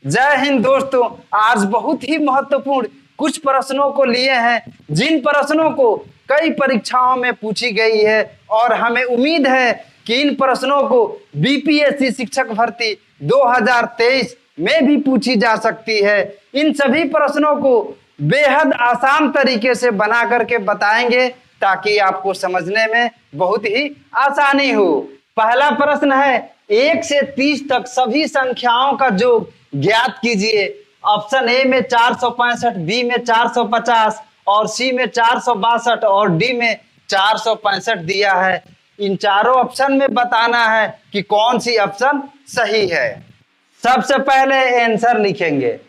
जय हिंद दोस्तों। आज बहुत ही महत्वपूर्ण कुछ प्रश्नों को लिए हैं, जिन प्रश्नों को कई परीक्षाओं में पूछी गई है और हमें उम्मीद है कि इन प्रश्नों को बीपीएससी शिक्षक भर्ती 2023 में भी पूछी जा सकती है। इन सभी प्रश्नों को बेहद आसान तरीके से बना करके बताएंगे ताकि आपको समझने में बहुत ही आसानी हो। पहला प्रश्न है, 1 से 30 तक सभी संख्याओं का योग ज्ञात कीजिए। ऑप्शन ए में 465, बी में 450 और सी में 462 और डी में 465 दिया है। इन चारों ऑप्शन में बताना है कि कौन सी ऑप्शन सही है। सबसे पहले आंसर लिखेंगे।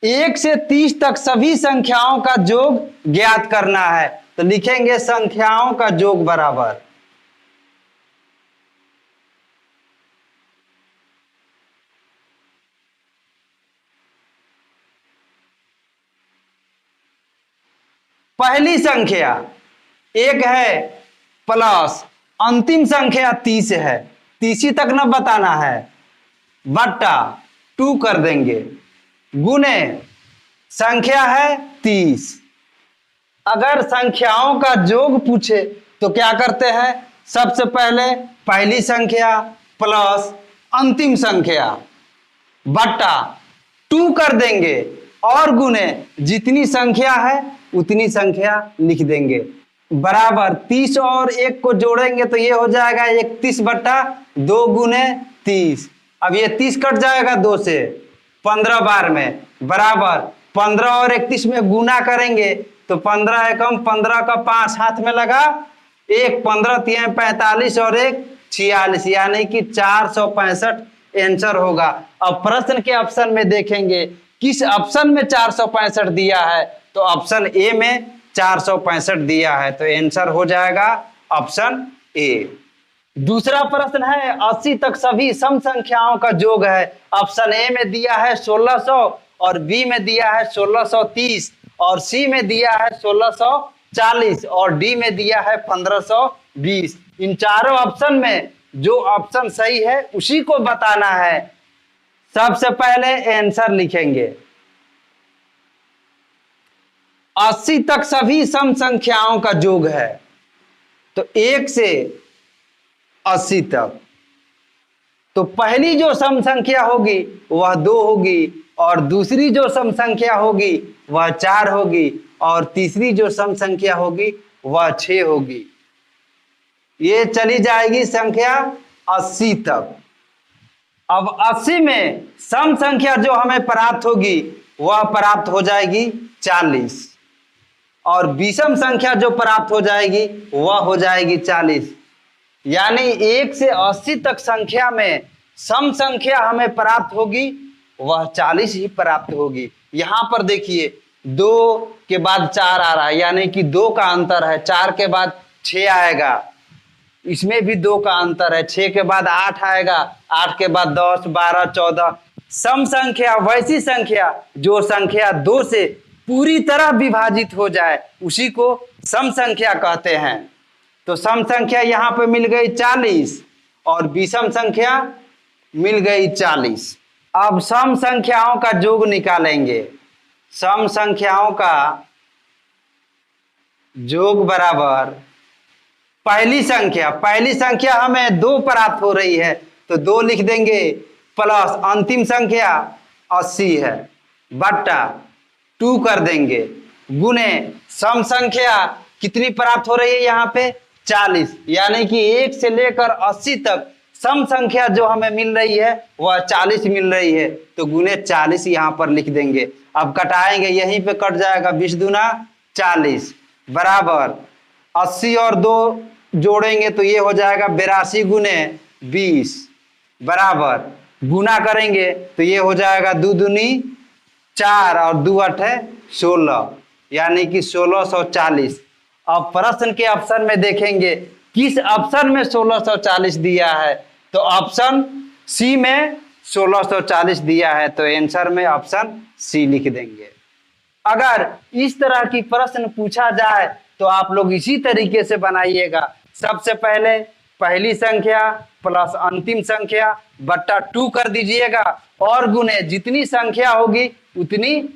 1 से 30 तक सभी संख्याओं का योग ज्ञात करना है, तो लिखेंगे संख्याओं का योग बराबर पहली संख्या 1 है प्लस अंतिम संख्या 30 है, 30 तक न बताना है, बट्टा 2 कर देंगे, गुने संख्या है 30। अगर संख्याओं का योग पूछे तो क्या करते हैं, सबसे पहले पहली संख्या प्लस अंतिम संख्या बट्टा 2 कर देंगे और गुने जितनी संख्या है उतनी संख्या लिख देंगे, बराबर 30 और 1 को जोड़ेंगे तो ये हो जाएगा 31 बट्टा 2 गुने 30। अब ये 30 कट जाएगा 2 से 15 बार में, बराबर 15 और 31 में गुना करेंगे तो 15 एकम 15 का 5 हाथ में लगा, 1 15 3 45 और 1 46, यानी कि 465 आंसर होगा। अब प्रश्न के ऑप्शन में देखेंगे किस ऑप्शन में 465 दिया है, तो ऑप्शन ए में 465 दिया है, तो आंसर हो जाएगा ऑप्शन ए। दूसरा प्रश्न है, 80 तक सभी सम संख्याओं का योग है। ऑप्शन ए में दिया है 1600 और बी में दिया है 1630 और सी में दिया है 1640 और डी में दिया है 1520। इन चारों ऑप्शन में जो ऑप्शन सही है उसी को बताना है। सबसे पहले आंसर लिखेंगे। 80 तक सभी सम संख्याओं का योग है, तो 1 से 80 तक, तो पहली जो सम संख्या होगी वह 2 होगी और दूसरी जो सम संख्या होगी वह 4 होगी और तीसरी जो सम संख्या होगी वह 6 होगी। ये चली जाएगी संख्या 80 तक। अब 80 में सम संख्या जो हमें प्राप्त होगी वह प्राप्त हो जाएगी 40 और विषम संख्या जो प्राप्त हो जाएगी वह हो जाएगी 40, यानी 1 से 80 तक संख्या में सम संख्या हमें प्राप्त होगी वह 40 ही प्राप्त होगी। यहां पर देखिए 2 के बाद 4 आ रहा है, यानी कि 2 का अंतर है, 4 के बाद 6 आएगा, इसमें भी 2 का अंतर है, 6 के बाद 8 आएगा, 8 के बाद 10 12 14। सम संख्या वैसी संख्या जो संख्या 2 से पूरी तरह विभाजित हो जाए उसी को सम संख्या कहते हैं। तो सम संख्या यहां पे मिल गई 40 और विषम संख्या मिल गई 40। अब सम संख्याओं का योग निकालेंगे। सम संख्याओं का योग बराबर पहली संख्या हमें 2 प्राप्त हो रही है तो 2 लिख देंगे, प्लस अंतिम संख्या 80 है, बट्टा 2 कर देंगे, गुने सम संख्या कितनी प्राप्त हो रही है यहाँ पे 40, यानी कि 1 से लेकर 80 तक सम संख्या जो हमें मिल रही है वह 40 मिल रही है, तो गुने 40 यहाँ पर लिख देंगे। अब कटाएंगे, यहीं पे कट जाएगा, 20 दूना 40 बराबर 80 और 2 जोड़ेंगे तो ये हो जाएगा 82 गुने 20 बराबर, गुना करेंगे तो ये हो जाएगा 2 दूनी 4 और 2 8 16, यानी कि 1640। अब प्रश्न के ऑप्शन में देखेंगे किस ऑप्शन में 1640 दिया है, तो ऑप्शन सी में 1640 दिया है, तो आंसर में ऑप्शन सी लिख देंगे। अगर इस तरह की प्रश्न पूछा जाए तो आप लोग इसी तरीके से बनाइएगा। सबसे पहले पहली संख्या प्लस अंतिम संख्या बट्टा 2 कर दीजिएगा और गुने जितनी संख्या होगी उतनी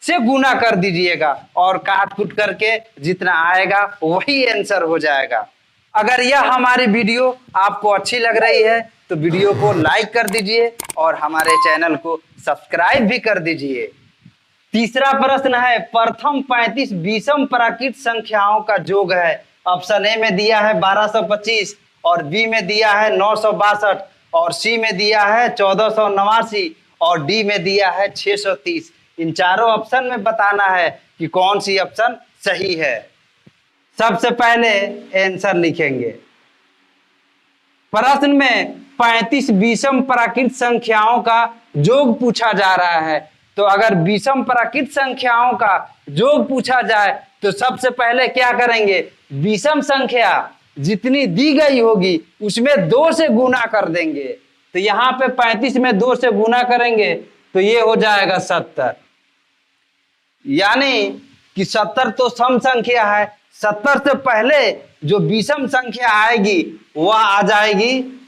से गुना कर दीजिएगा और काट कूट करके जितना आएगा वही आंसर हो जाएगा। अगर यह हमारी वीडियो आपको अच्छी लग रही है तो वीडियो को लाइक कर दीजिए और हमारे चैनल को सब्सक्राइब भी कर दीजिए। तीसरा प्रश्न है प्रथम 35 विषम प्राकृत संख्याओं का योग है। ऑप्शन ए में दिया है 1225 और बी में दिया है 962 और सी में दिया है 1489 और डी में दिया है 630। इन चारों ऑप्शन में बताना है कि कौन सी ऑप्शन सही है। सबसे पहले आंसर लिखेंगे। प्रश्न में 35 विषम प्राकृत संख्याओं का योग पूछा जा रहा है, तो अगर विषम प्राकृत संख्याओं का योग पूछा जाए तो सबसे पहले क्या करेंगे, विषम संख्या जितनी दी गई होगी उसमें 2 से गुना कर देंगे। तो यहाँ पे 35 में 2 से गुना करेंगे तो ये हो जाएगा 70, यानी कि 70 तो सम संख्या है। 70 से पहले जो विषम संख्या आएगी वह आ जाएगी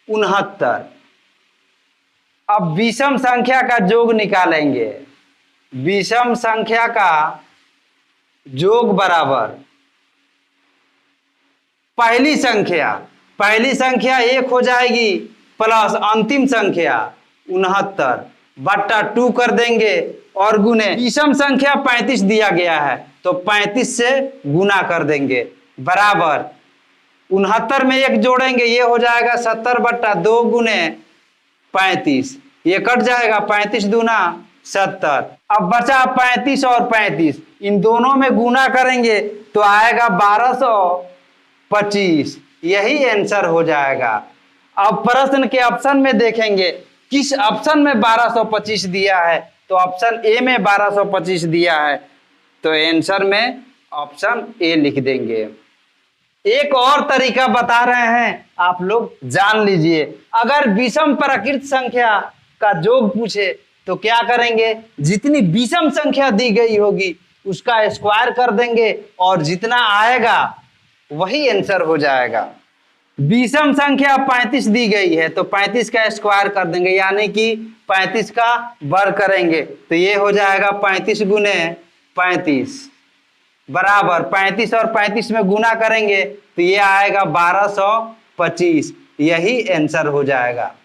69। अब विषम संख्या का योग निकालेंगे। विषम संख्या का योग बराबर पहली संख्या 1 हो जाएगी प्लस अंतिम संख्या 69 बट्टा 2 कर देंगे और गुने विषम संख्या 35 दिया गया है तो 35 से गुना कर देंगे बराबर 69 में 1 जोड़ेंगे ये हो जाएगा 70 बट्टा 2 गुने 35, ये कट जाएगा 35 दूना 70। अब बचा 35 और 35, इन दोनों में गुना करेंगे तो आएगा 1225, यही आंसर हो जाएगा। अब प्रश्न के ऑप्शन में देखेंगे किस ऑप्शन में 1225 दिया है, तो ऑप्शन ए में 1225 दिया है तो आंसर में ऑप्शन ए लिख देंगे। एक और तरीका बता रहे हैं, आप लोग जान लीजिए। अगर विषम प्राकृत संख्या का योग पूछे तो क्या करेंगे, जितनी विषम संख्या दी गई होगी उसका स्क्वायर कर देंगे और जितना आएगा वही आंसर हो जाएगा। विषम संख्या 35 दी गई है तो 35 का स्क्वायर कर देंगे, यानी कि 35 का वर्ग करेंगे तो ये हो जाएगा 35 गुने 35 बराबर 35 और 35 में गुना करेंगे तो ये आएगा 1225, यही आंसर हो जाएगा।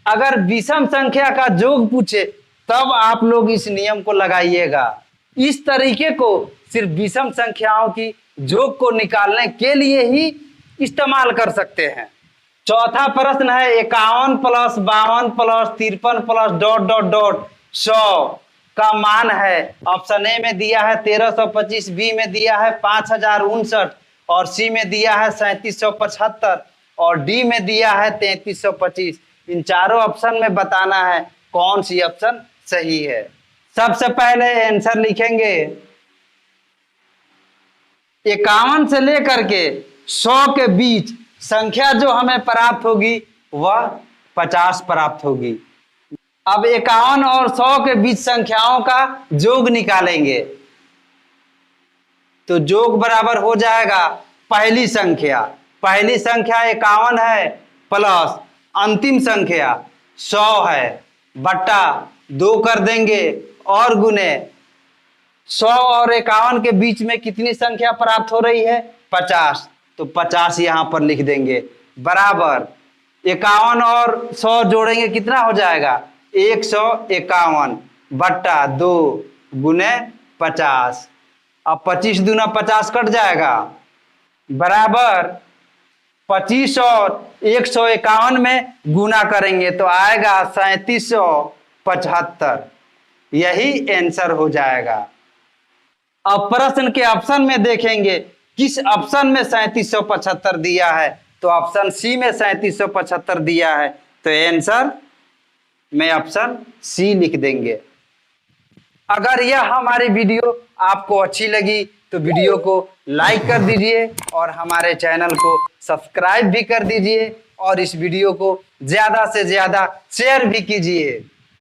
अगर विषम संख्या का योग पूछे तब आप लोग इस नियम को लगाइएगा। इस तरीके को सिर्फ विषम संख्याओं की योग को निकालने के लिए ही इस्तेमाल कर सकते हैं। चौथा प्रश्न है 51 प्लस 52 प्लस 53 प्लस ... 100 का मान है। ऑप्शन ए में दिया है 1325, बी में दिया है 5059 और सी में दिया है 3775 और डी में दिया है 3325। इन चारों ऑप्शन में बताना है कौन सी ऑप्शन सही है। सबसे पहले आंसर लिखेंगे। 51 से लेकर के 100 के बीच संख्या जो हमें प्राप्त होगी वह 50 प्राप्त होगी। अब 51 और 100 के बीच संख्याओं का योग निकालेंगे तो योग बराबर हो जाएगा पहली संख्या 51 है प्लस अंतिम संख्या 100 है बट्टा 2 कर देंगे और गुने 100 और 51 के बीच में कितनी संख्या प्राप्त हो रही है 50, तो 50 यहां पर लिख देंगे बराबर 51 और 100 जोड़ेंगे कितना हो जाएगा 151 बट्टा 2 गुने 50। अब 25 दूना 50 कट जाएगा बराबर 25 और 151 में गुना करेंगे तो आएगा 3775, यही आंसर हो जाएगा। अब प्रश्न के ऑप्शन में देखेंगे किस ऑप्शन में 3775 दिया है, तो ऑप्शन सी में 3775 दिया है तो आंसर में ऑप्शन सी लिख देंगे। अगर यह हमारी वीडियो आपको अच्छी लगी तो वीडियो को लाइक कर दीजिए और हमारे चैनल को सब्सक्राइब भी कर दीजिए और इस वीडियो को ज्यादा से ज्यादा शेयर भी कीजिए।